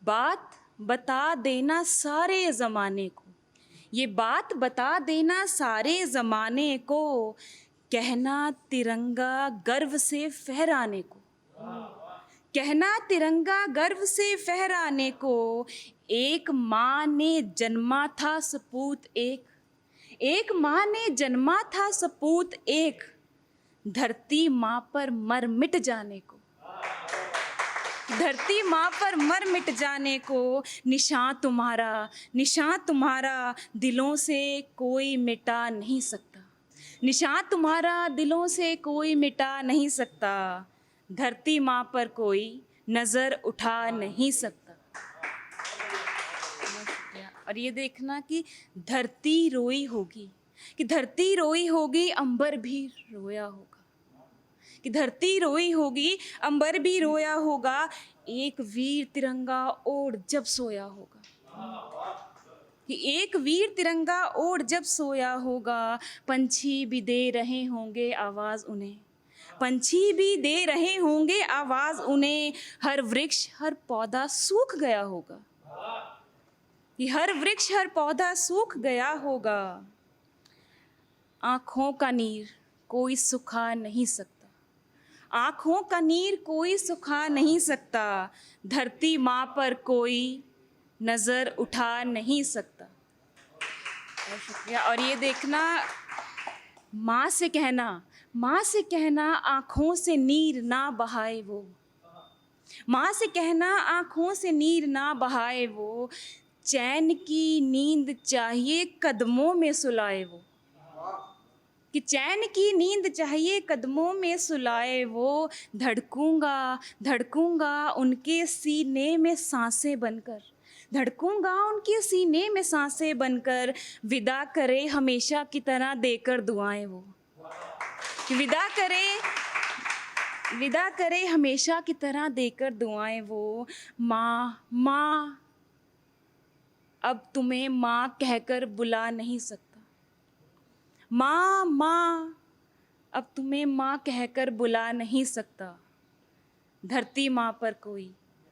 बात बता देना सारे ज़माने को, ये बात बता देना सारे ज़माने को, कहना तिरंगा गर्व से फहराने को, कहना तिरंगा गर्व से फहराने को। एक माँ ने जन्मा था सपूत एक, एक माँ ने जन्मा था सपूत एक, धरती माँ पर मर मिट जाने को, धरती माँ पर मर मिट जाने को। निशान तुम्हारा, निशान तुम्हारा दिलों से कोई मिटा नहीं सकता, निशान तुम्हारा दिलों से कोई मिटा नहीं सकता, धरती माँ पर कोई नज़र उठा नहीं सकता। और ये देखना कि धरती रोई होगी, कि धरती रोई होगी अंबर भी रोया होगा, कि धरती रोई होगी अंबर भी रोया होगा, एक वीर तिरंगा ओढ़ जब सोया होगा, कि एक वीर तिरंगा ओढ़ जब सोया होगा। पंछी भी दे रहे होंगे आवाज़ उन्हें, पंछी भी दे रहे होंगे आवाज़ उन्हें, हर वृक्ष हर पौधा सूख गया होगा, कि हर वृक्ष हर पौधा सूख गया होगा। आँखों का नीर कोई सुखा नहीं सकता, आँखों का नीर कोई सुखा नहीं सकता, धरती माँ पर कोई नज़र उठा नहीं सकता। बहुत शुक्रिया। और ये देखना, माँ से कहना, माँ से कहना आँखों से नीर ना बहाए वो, माँ से कहना आँखों से नीर ना बहाए वो, चैन की नींद चाहिए कदमों में सुलाए वो, कि चैन की नींद चाहिए कदमों में सुलाए वो, धड़कूंगा धड़कूंगा उनके सीने में सांसें बनकर, धड़कूंगा उनके सीने में सांसें बनकर, विदा करे हमेशा की तरह देकर दुआएं वो, कि विदा करे हमेशा की तरह देकर दुआएं वो। माँ माँ अब तुम्हें माँ कहकर बुला नहीं सकता, माँ माँ अब तुम्हें माँ कहकर बुला नहीं सकता, धरती माँ पर कोई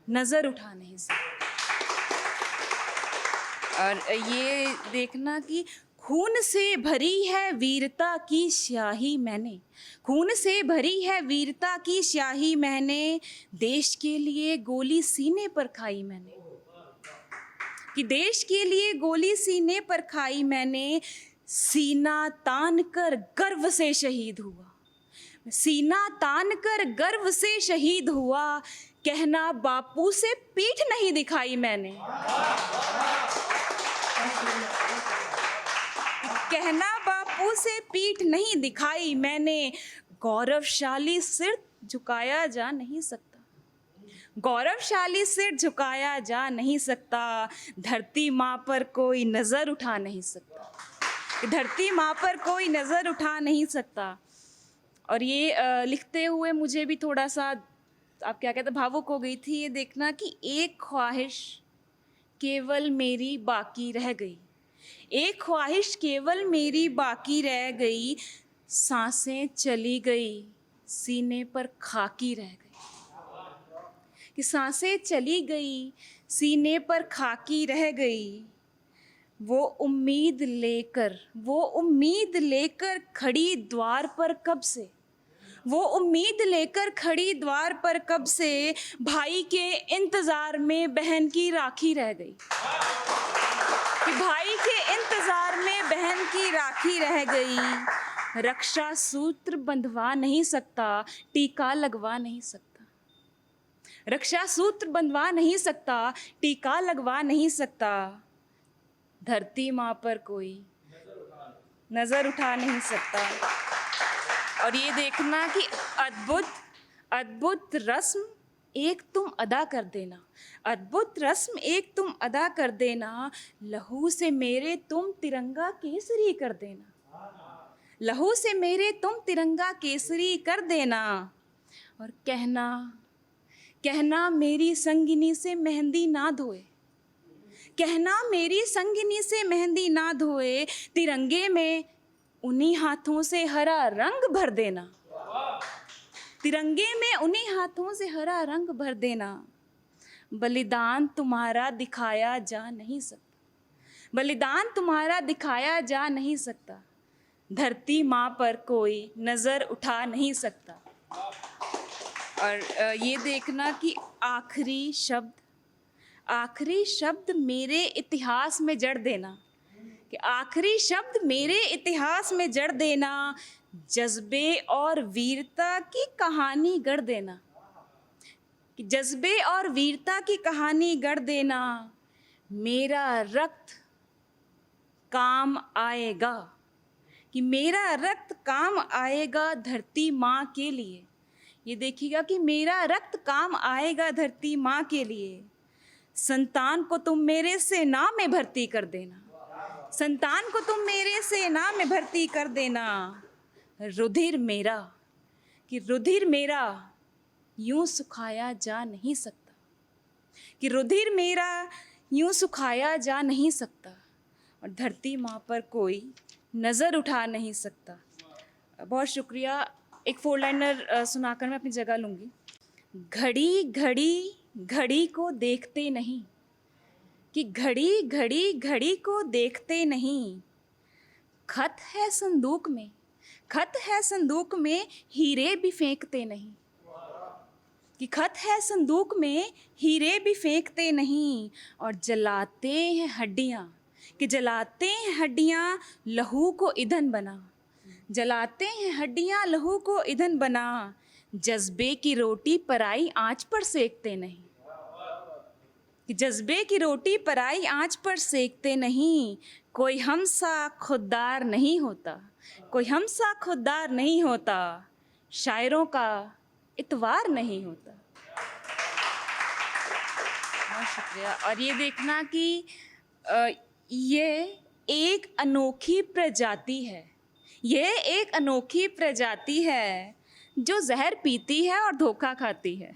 नज़र उठा नहीं सकता। और ये देखना कि खून से भरी है वीरता की स्याही मैंने, खून से भरी है वीरता की स्याही मैंने, देश के लिए गोली सीने पर खाई मैंने, कि देश के लिए गोली सीने पर खाई मैंने, सीना तान कर गर्व से शहीद हुआ, सीना तान कर गर्व से शहीद हुआ, कहना बापू से पीठ नहीं दिखाई मैंने, कहना बापू से पीठ नहीं दिखाई मैंने, गौरवशाली सिर झुकाया जा नहीं सकता, गौरवशाली सिर झुकाया जा नहीं सकता, धरती माँ पर कोई नज़र उठा नहीं सकता, धरती माँ पर कोई नज़र उठा नहीं सकता। और ये लिखते हुए मुझे भी थोड़ा सा, आप क्या कहते, भावुक हो गई थी। ये देखना कि एक ख्वाहिश केवल मेरी बाकी रह गई, एक ख्वाहिश केवल मेरी बाकी रह गई, सांसें चली गई सीने पर खाकी रह गई, कि सांसें चली गई सीने पर खाकी रह गई, वो उम्मीद लेकर खड़ी द्वार पर कब से, वो उम्मीद लेकर खड़ी द्वार पर कब से, भाई के इंतज़ार में बहन की राखी रह गई, कि भाई के इंतज़ार में बहन की राखी रह गई, रक्षा सूत्र बंधवा नहीं सकता, टीका लगवा नहीं सकता, रक्षा सूत्र बंधवा नहीं सकता, टीका लगवा नहीं सकता, धरती माँ पर कोई नज़र उठा नहीं सकता। और ये देखना कि अद्भुत अद्भुत रस्म एक तुम अदा कर देना, अद्भुत रस्म एक तुम अदा कर देना, लहू से मेरे तुम तिरंगा केसरी कर देना, लहू से मेरे तुम तिरंगा केसरी कर देना। और कहना मेरी संगिनी से मेहंदी ना धोए, कहना मेरी संगिनी से मेहंदी ना धोए, तिरंगे में उन्हीं हाथों से हरा रंग भर देना, तिरंगे में उन्हीं हाथों से हरा रंग भर देना। बलिदान तुम्हारा दिखाया जा नहीं सकता, बलिदान तुम्हारा दिखाया जा नहीं सकता, धरती माँ पर कोई नज़र उठा नहीं सकता। और ये देखना कि आखिरी शब्द मेरे इतिहास में जड़ देना, कि आखिरी शब्द मेरे इतिहास में जड़ देना, जज्बे और वीरता की कहानी गढ़ देना, कि जज्बे और वीरता की कहानी गढ़ देना, मेरा रक्त काम आएगा, कि मेरा रक्त काम आएगा धरती माँ के लिए। ये देखिएगा कि मेरा रक्त काम आएगा धरती माँ के लिए। संतान को तुम मेरे सेना में भर्ती कर देना, संतान को तुम मेरे सेना में भर्ती कर देना। रुधिर मेरा, कि रुधिर मेरा यूं सुखाया जा नहीं सकता, कि रुधिर मेरा यूं सुखाया जा नहीं सकता, और धरती माँ पर कोई नज़र उठा नहीं सकता। बहुत शुक्रिया। एक 4 लाइनर सुनाकर मैं अपनी जगह लूँगी। घड़ी घड़ी घड़ी को देखते नहीं, कि घड़ी घड़ी घड़ी को देखते नहीं, खत है संदूक में, खत है संदूक में हीरे भी फेंकते नहीं, कि खत है संदूक में हीरे भी फेंकते नहीं, और जलाते हैं हड्डियाँ, कि जलाते हैं हड्डियाँ लहू को ईंधन बना, जलाते हैं हड्डियाँ लहू को ईंधन बना, जज्बे की रोटी पराई आँच पर सेकते नहीं, कि जज्बे की रोटी पराई आँच पर सेकते नहीं, कोई हमसा खुददार नहीं होता, कोई हमसा खुददार नहीं होता, शायरों का इतवार नहीं होता। बहुत शुक्रिया। और ये देखना कि ये एक अनोखी प्रजाति है, ये एक अनोखी प्रजाति है जो जहर पीती है और धोखा खाती है,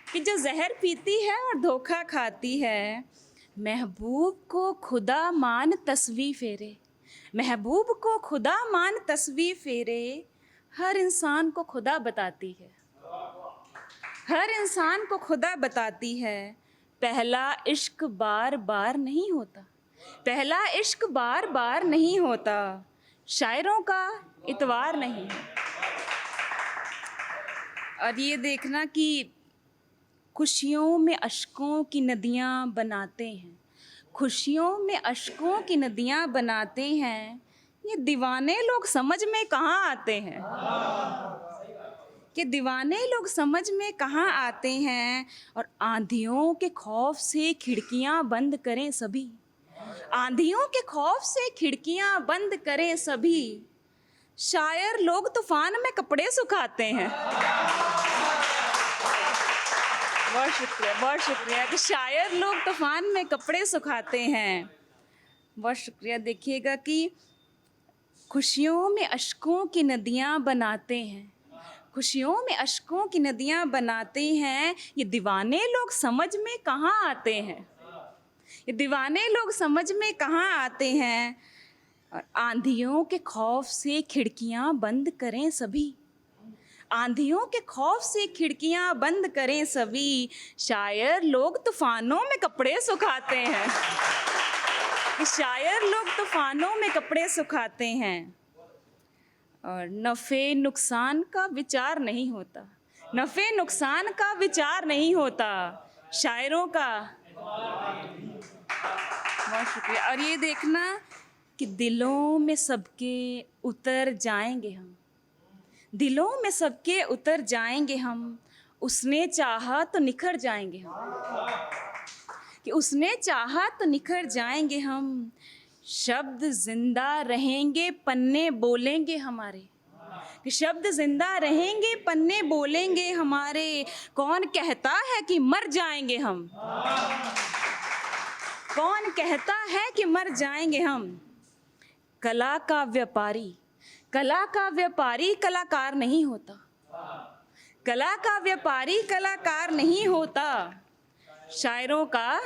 कि जो जहर पीती है और धोखा खाती है। महबूब को खुदा मान तस्वीर फेरे, महबूब को खुदा मान तस्वीर फेरे, हर इंसान को खुदा बताती है, हर इंसान को खुदा बताती है। पहला इश्क बार बार नहीं होता, पहला इश्क बार बार नहीं होता, शायरों का इतवार नहीं है। और ये देखना कि खुशियों में अश्कों की नदियाँ बनाते हैं, खुशियों में अश्कों की नदियाँ बनाते हैं, ये दीवाने लोग समझ में कहाँ आते हैं, कि दीवाने लोग समझ में कहाँ आते हैं। और आंधियों के खौफ से खिड़कियाँ बंद करें सभी, आंधियों के खौफ से खिड़कियाँ बंद करें सभी, शायर लोग तूफान में कपड़े सुखाते हैं। बहुत शुक्रिया, बहुत शुक्रिया, कि शायर लोग तूफान में कपड़े सुखाते हैं। बहुत शुक्रिया। देखिएगा कि खुशियों में अश्कों की नदियाँ बनाते हैं, खुशियों में अश्कों की नदियाँ बनाते हैं, ये दीवाने लोग समझ में कहाँ आते हैं, ये दीवाने लोग समझ में कहाँ आते हैं। और आंधियों के खौफ से खिड़कियाँ बंद करें सभी, आंधियों के खौफ से खिड़कियाँ बंद करें सभी, शायर लोग तूफानों में कपड़े सुखाते हैं, शायर लोग तूफानों में कपड़े सुखाते हैं। और नफ़े नुकसान का विचार नहीं होता, नफ़े नुकसान का विचार नहीं होता, शायरों का। बहुत शुक्रिया। और ये देखना कि दिलों में सबके उतर जाएंगे हम, दिलों में सबके उतर जाएंगे हम, उसने चाहा तो निखर जाएंगे हम, कि उसने चाहा तो निखर जाएंगे हम। शब्द जिंदा रहेंगे पन्ने बोलेंगे हमारे, कि शब्द जिंदा रहेंगे पन्ने बोलेंगे हमारे। कौन कहता है कि मर जाएंगे हम, कौन कहता है कि मर जाएंगे हम। कला का व्यापारी, कला का व्यापारी कलाकार नहीं होता, कला का व्यापारी कलाकार नहीं होता, शायरों का।